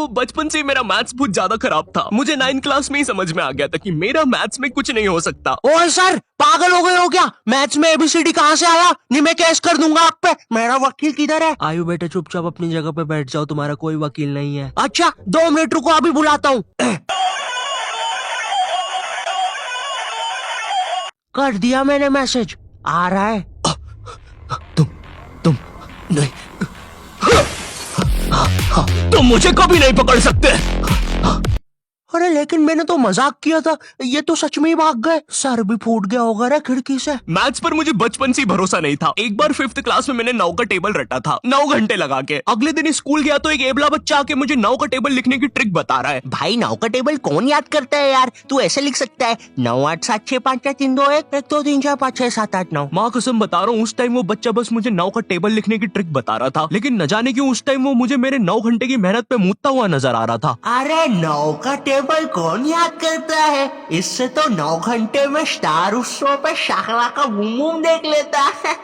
बचपन से मेरा मैथ्स बहुत ज्यादा खराब था। मुझे 9th क्लास में ही समझ में आ गया था कि मेरा मैथ्स में कुछ नहीं हो सकता। ओए सर, पागल हो गए हो क्या? मैथ्स में एबीसीडी कहाँ से आया? नहीं, मैं केस कर दूंगा आप पे। मेरा वकील किधर है? आयु बेटा, चुपचाप अपनी जगह पे बैठ जाओ, तुम्हारा कोई वकील नहीं है। अच्छा 2 मिनट रुको, अभी बुलाता हूँ। कर दिया मैंने मैसेज, आ रहा है। तुम नहीं, तुम मुझे कभी नहीं पकड़ सकते। अरे लेकिन मैंने तो मजाक किया था, ये तो सच में ही भाग गए। सर भी फूट गया होगा रे खिड़की से। मैथ्स पर मुझे बचपन से ही भरोसा नहीं था। एक बार 5th क्लास में मैंने 9 का टेबल रटा था, 9 घंटे लगा के। अगले दिन स्कूल गया तो एक एबला बच्चा आके मुझे 9 का टेबल लिखने की ट्रिक बता रहा है। भाई 9 का टेबल कौन याद करता है यार? तू ऐसे लिख सकता है 9 8 7 6 5 4 3 2 1 1 2 3 4 5 6 7 8 9। माँ कसम बता रहा हूँ, उस टाइम वो बच्चा बस मुझे 9 का टेबल लिखने की ट्रिक बता रहा था, लेकिन न जाने क्यों उस टाइम वो मुझे मेरे 9 घंटे की मेहनत पे मूतता हुआ नजर आ रहा था। अरे 9 का टेबल कौन याद करता है? इससे तो 9 घंटे में स्टार उत्सव पे शाकला का बूम बूम देख लेता है।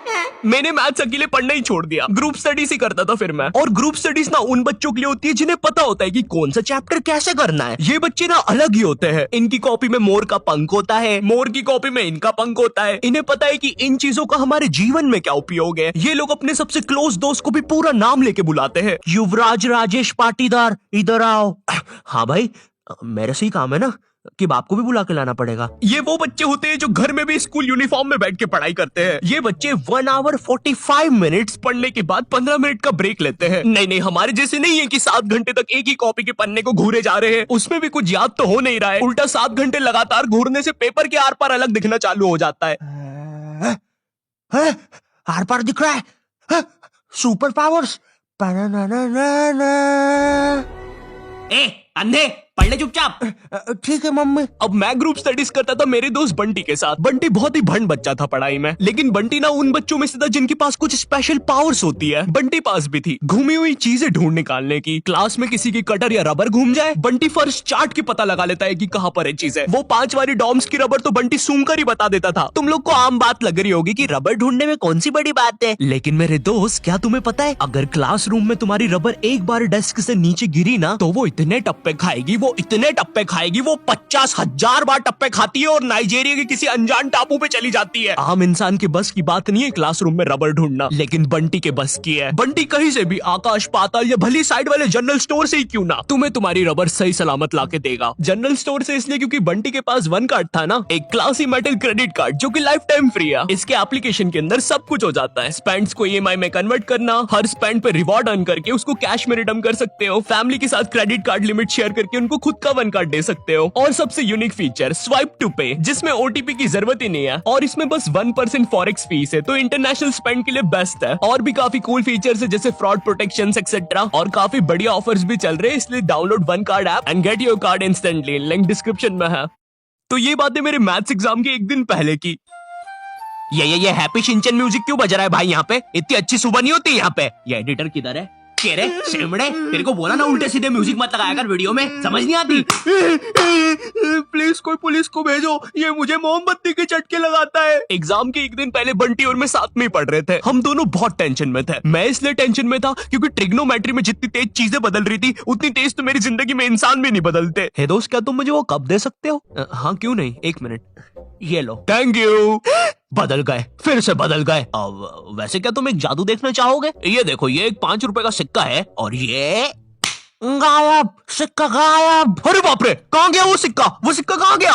मैंने मैथ्स अकेले पढ़ना ही छोड़ दिया, ग्रुप स्टडीज ही करता था फिर मैं। और ग्रुप स्टडीज ना उन बच्चों के लिए होती है जिन्हें पता होता है कि कौन सा चैप्टर कैसे करना है। ये बच्चे ना अलग ही होते हैं। इनकी कॉपी में मोर का पंख होता है, मोर की कॉपी में इनका पंख होता है। इन्हें पता है कि इन चीजों का हमारे जीवन में क्या उपयोग है। ये लोग अपने सबसे क्लोज दोस्त को भी पूरा नाम लेके बुलाते हैं। युवराज राजेश पाटीदार, इधर आओ। हाँ भाई, मेरे से ही काम है ना कि बाप को भी बुला के लाना पड़ेगा। ये वो बच्चे होते हैं जो घर में भी स्कूल यूनिफॉर्म में बैठ के पढ़ाई करते हैं। ये बच्चे 1 आवर 45 मिनट्स पढ़ने के बाद 15 मिनट का ब्रेक लेते हैं। नहीं नहीं, हमारे जैसे नहीं है कि 7 घंटे तक एक ही कॉपी के पन्ने को घूरे जा रहे हैं। उसमें भी कुछ याद तो हो नहीं रहा है, उल्टा 7 घंटे लगातार घूरने से पेपर के आर पार अलग दिखना चालू हो जाता है। आर पार दिख रहा है। Super powers. ए अंधे, पढ़ ले चुपचाप। ठीक है मम्मी। अब मैं ग्रुप स्टडीज करता था मेरे दोस्त बंटी के साथ। बंटी बहुत ही भंड बच्चा था पढ़ाई में, लेकिन बंटी ना उन बच्चों में से था जिनके पास कुछ स्पेशल पावर्स होती है। बंटी पास भी थी घूमी हुई चीजें ढूंढ निकालने की। क्लास में किसी की कटर या रबर घूम जाए, बंटी फर्स्ट चार्ट की पता लगा लेता है कि कहाँ पर है चीजें। वो 5 वाली डॉम्स की रबर तो बंटी सूंघ कर ही बता देता था। तुम लोग को आम बात लग रही होगी कि रबर ढूंढने में कौन सी बड़ी बात है, लेकिन मेरे दोस्त, क्या तुम्हें पता है, अगर क्लासरूम में तुम्हारी रबर एक बार डेस्क से नीचे गिरी ना तो वो इतने टप्पे खाएगी, वो इतने टप्पे खाएगी, वो 50,000 बार टप्पे खाती है और नाइजीरिया के किसी अनजान टापू पे चली जाती है। आम इंसान के बस की बात नहीं है क्लासरूम में रबर ढूंढना, लेकिन बंटी के बस की है। बंटी कहीं से भी, आकाश पाताल या भली साइड वाले जनरल स्टोर से ही क्यों ना, तुम्हें तुम्हारी रबर सही सलामत लाके देगा। जनरल स्टोर से इसलिए क्योंकि बंटी के पास 1 कार्ड था ना, एक क्लासी मेटल क्रेडिट कार्ड जो कि लाइफ टाइम फ्री है। इसके एप्लीकेशन के अंदर सब कुछ हो जाता है। स्पेंड्स को ईएमआई में कन्वर्ट करना, हर स्पेंड पे रिवॉर्ड अर्न करके उसको कैश में रिडीम कर सकते हो। फैमिली के साथ क्रेडिट कार्ड लिमिट शेयर करके उनको खुद का 1 कार्ड दे सकते हो। और सबसे यूनिक फीचर स्वाइप टू पे, जिसमें ओटीपी की जरूरत ही नहीं है और इसमें बस 1% फॉरेक्स फीस है, तो इंटरनेशनल स्पेंड के लिए बेस्ट है। और भी काफी कूल फीचर्स है जैसे फ्रॉड प्रोटेक्शन एक्सेट्रा, और काफी बढ़िया ऑफर्स भी चल रहे हैं। इसलिए download 1 card app and get your card instantly, link description में है। तो ये बातें मेरे मैथ्स एग्जाम के एक दिन पहले की। ये हैप्पी शिनचैन म्यूजिक क्यों बज रहा है भाई यहाँ पे? इतनी अच्छी सुबह नहीं होती यहाँ पे। ये एडिटर किधर है? कह रहे शेमड़े, तेरे को बोला ना उल्टे सीधे म्यूजिक मत लगाया कर वीडियो में, समझ नहीं आती। प्लीज कोई पुलिस को भेजो, ये मुझे मोमबत्ती के चटके लगाता है। एग्जाम के एक दिन पहले बंटी और मैं साथ में ही पढ़ रहे थे। हम दोनों बहुत टेंशन में थे। मैं इसलिए टेंशन में था क्योंकि ट्रिग्नोमेट्री में जितनी तेज चीजें बदल रही थी उतनी तेज तो मेरी जिंदगी में इंसान भी नहीं बदलते। हे दोस्त, क्या तुम मुझे वो कप दे सकते हो? हाँ क्यों नहीं, 1 मिनट, ये लो। Thank you. बदल गए, फिर से बदल गए। अब वैसे क्या तुम एक जादू देखना चाहोगे? ये देखो, ये एक 5 रुपए का सिक्का है और ये गायब, सिक्का गायब। अरे बाप रे, कहाँ गया वो सिक्का? वो सिक्का कहाँ गया?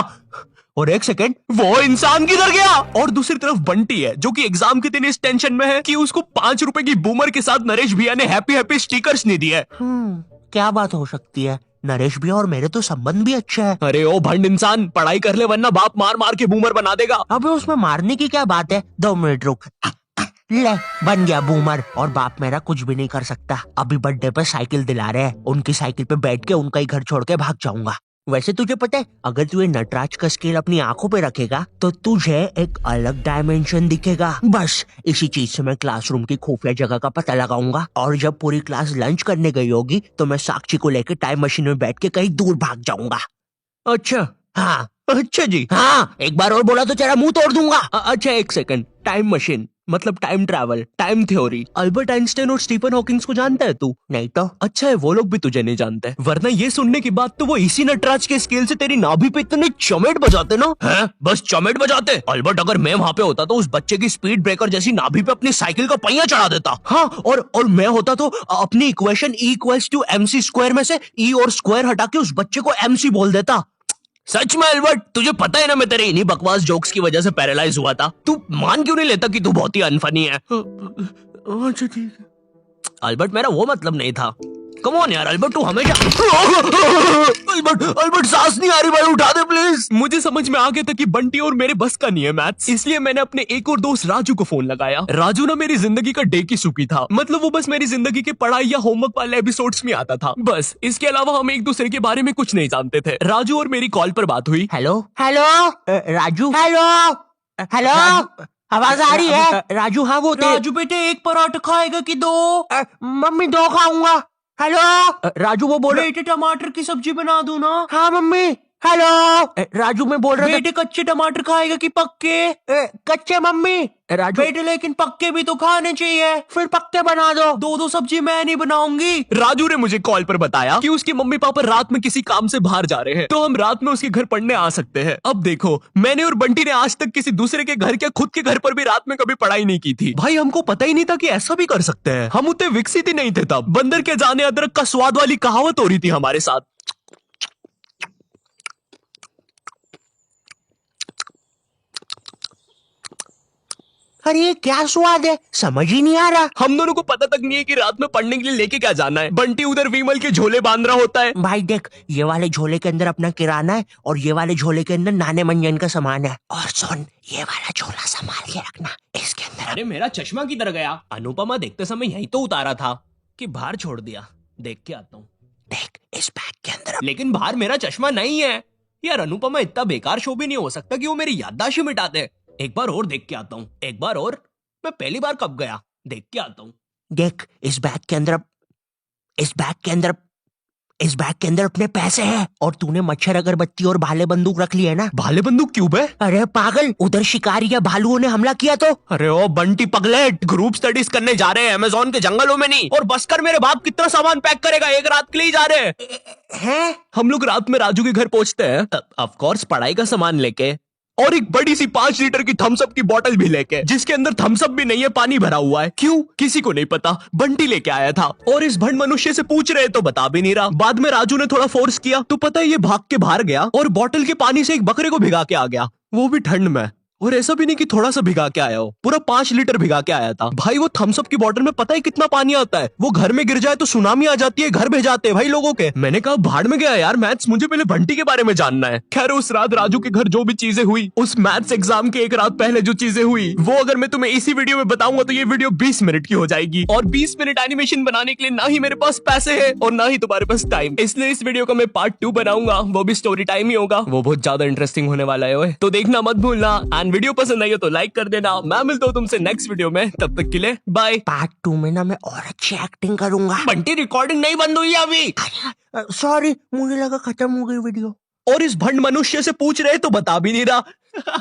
और 1 सेकंड, वो इंसान किधर गया? और दूसरी तरफ बंटी है जो कि एग्जाम के दिन इस टेंशन में है कि उसको 5 रुपए की बूमर के साथ नरेश भैया ने हैप्पी हैप्पी स्टिकर्स नहीं दिए। क्या बात हो सकती है? नरेश भैया और मेरे तो संबंध भी अच्छे हैं। अरे ओ भंड इंसान, पढ़ाई कर ले वरना बाप मार मार के बूमर बना देगा। अबे उसमें मारने की क्या बात है? 2 मिनट रुक। ले, बन गया बूमर और बाप मेरा कुछ भी नहीं कर सकता। अभी बर्थडे पे साइकिल दिला रहे हैं, उनकी साइकिल पे बैठ के उनका ही घर छोड़ के भाग जाऊंगा। वैसे तुझे पता है, अगर तू ये नटराज का स्केल अपनी आंखों पे रखेगा तो तुझे एक अलग डायमेंशन दिखेगा। बस इसी चीज से मैं क्लासरूम की खुफिया जगह का पता लगाऊंगा और जब पूरी क्लास लंच करने गई होगी तो मैं साक्षी को लेकर टाइम मशीन में बैठ के कहीं दूर भाग जाऊंगा। अच्छा हाँ अच्छा जी, हाँ, एक बार और बोला तो तेरा मुंह तोड़ दूंगा। अच्छा 1 सेकंड, टाइम मशीन मतलब time travel, time theory. Albert Einstein और स्टीफन हॉकिंस को जानता है तू? नहीं तो। अच्छा है वो लोग भी तुझे नहीं जानते, वरना ये सुनने के बाद तो वो इसी नटराज के स्केल से तेरी नाभि पे इतने चमेट बजाते ना। हैं? बस चमेट बजाते? अल्बर्ट अगर मैं वहाँ पे होता तो उस बच्चे की स्पीड ब्रेकर जैसी नाभि पे अपनी साइकिल का पहिया चढ़ा देता। हाँ, और मैं होता तो अपनी इक्वेशन E=mc² में से E और स्क्वायर हटा के उस बच्चे को MC बोल देता। सच में अल्बर्ट, तुझे पता है ना मैं तेरे इन्हीं बकवास जोक्स की वजह से पैरालाइज हुआ था। तू मान क्यों नहीं लेता कि तू बहुत ही अनफनी है? अच्छा ठीक है। अल्बर्ट मेरा वो मतलब नहीं था। कम ऑन यार अल्बर्ट, तू हमेशा अल्बर्ट सांस नहीं आ रही भाई, उठा दे प्लीज। मुझे समझ में आ गया था कि बंटी और मेरे बस का नहीं है मैथ्स, इसलिए मैंने अपने एक और दोस्त राजू को फोन लगाया। राजू ना मेरी जिंदगी का डेकी सुकी था, मतलब वो बस मेरी जिंदगी के पढ़ाई या होमवर्क वाले एपिसोड्स में आता था, बस इसके अलावा हम एक दूसरे के बारे में कुछ नहीं जानते थे। राजू और मेरी कॉल पर बात हुई। Hello hello Raju, hello hello, आवाज आ रही है? राजू, हाँ वो राजू बेटे, एक पराठा खाएगा कि दो? मम्मी 2 खाऊंगा। हेलो राजू वो बोले बेटे टमाटर की सब्जी बना दूं ना? हाँ मम्मी। हेलो राजू, मैं बोल रहा था बेटे कच्चे टमाटर खाएगा कि पक्के? कच्चे मम्मी। राजू बेटे लेकिन पक्के भी तो खाने चाहिए। फिर पक्के बना दो। 2-2 सब्जी मैं नहीं बनाऊंगी। राजू ने मुझे कॉल पर बताया कि उसके मम्मी पापा रात में किसी काम से बाहर जा रहे हैं, तो हम रात में उसके घर पढ़ने आ सकते हैं। अब देखो, मैंने और बंटी ने आज तक किसी दूसरे के घर, क्या खुद के घर पर भी रात में कभी पढ़ाई नहीं की थी। भाई हमको पता ही नहीं था कि ऐसा भी कर सकते हैं, हम उतने विकसित ही नहीं थे तब। बंदर के जाने अदरक का स्वाद वाली कहावत हो रही थी हमारे साथ। अरे ये क्या स्वाद है, समझ ही नहीं आ रहा। हम दोनों को पता तक नहीं है कि रात में पढ़ने के लिए लेके क्या जाना है। बंटी उधर विमल के झोले बांध रहा होता है। भाई देख, ये वाले झोले के अंदर अपना किराना है और ये वाले झोले के अंदर नाने मंजन का सामान है। और सुन, ये वाला झोला संभाल के रखना, इसके अंदर। अरे मेरा चश्मा किधर गया? अनुपमा देखते समय यही तो उतारा था कि बाहर छोड़ दिया। देख के आता हूँ। देख, इस बैग के अंदर। लेकिन बाहर मेरा चश्मा नहीं है यार। अनुपमा इतना बेकार शो भी नहीं हो सकता कि वो मेरी याददाश्त ही मिटा दे। एक बार और देख के आता हूँ, एक बार और। मैं पहली बार कब गया, देख के आता हूँ। देख, इस बैग के अंदर अपने पैसे हैं। और तूने मच्छर अगरबत्ती और भाले बंदूक रख ली है ना? भाले बंदूक क्यों बे? अरे पागल, उधर शिकारी या भालुओं ने हमला किया तो। अरे ओ बंटी पगलेट, ग्रुप स्टडीज करने जा रहे हैं अमेज़न के जंगलों में नहीं। और बस कर, मेरे बाप कितना सामान पैक करेगा, एक रात के लिए ही जा रहे हैं। हम लोग रात में राजू के घर पहुंचते हैं, ऑफ कोर्स पढ़ाई का सामान लेके, और एक बड़ी सी 5 लीटर की थम्स अप की बोतल भी लेके, जिसके अंदर थम्स अप भी नहीं है, पानी भरा हुआ है। क्यों, किसी को नहीं पता, बंटी लेके आया था। और इस भंड मनुष्य से पूछ रहे तो बता भी नहीं रहा। बाद में राजू ने थोड़ा फोर्स किया तो पता है ये भाग के बाहर गया और बोतल के पानी से एक बकरे को भिगा के आ गया, वो भी ठंड में। और ऐसा भी नहीं कि थोड़ा सा भिगा के आया हो, पूरा 5 लीटर भिगा के आया था। भाई वो थम्स अप की बोतल में पता है कितना पानी आता है? वो घर में गिर जाए तो सुनामी आ जाती है, घर भेजाते हैं भाई लोगों के। मैंने कहा भाड़ में गया यार मैथ्स, मुझे पहले बंटी के बारे में जानना है। खैर उस रात राजू के घर जो भी चीजें हुई, उस मैथ्स एग्जाम के एक रात पहले जो चीजें हुई, वो अगर मैं तुम्हें इसी वीडियो में बताऊंगा तो ये वीडियो 20 मिनट की हो जाएगी। और 20 मिनट एनिमेशन बनाने के लिए ना ही मेरे पास पैसे है और ना ही तुम्हारे पास टाइम, इसलिए इस वीडियो का मैं पार्ट 2 बनाऊंगा, वो भी स्टोरी टाइम ही होगा। वो बहुत ज्यादा इंटरेस्टिंग होने वाला है, तो देखना मत भूलना। एंड वीडियो पसंद आई हो तो लाइक कर देना। मैं मिलता हूँ तुमसे नेक्स्ट वीडियो में, तब तक के लिए बाय। पार्ट 2 में ना मैं और अच्छी एक्टिंग करूंगा। बंटी रिकॉर्डिंग नहीं बंद हुई अभी। सॉरी, मुझे लगा खत्म हो गई वीडियो। और इस भंड मनुष्य से पूछ रहे तो बता भी नहीं रहा।